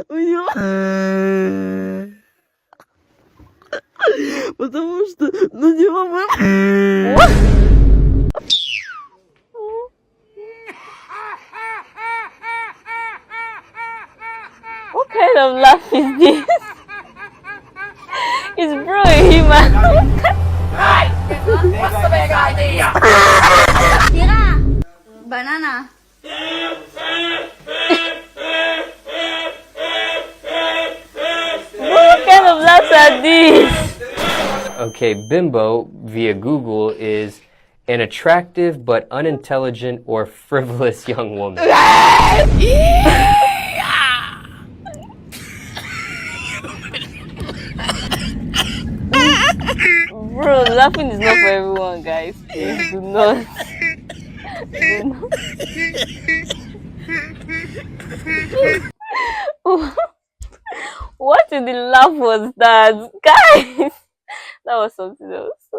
у него... Потому что на него мы... What kind of laugh is this? It's bro human. What's the big idea? Tira! Banana. What kind of laughs are these? Okay, bimbo via Google is an attractive but unintelligent or frivolous young woman. Bro, laughing is not for everyone, guys. Please do not. Do not. What in the laugh was that? Guys! That was something else. So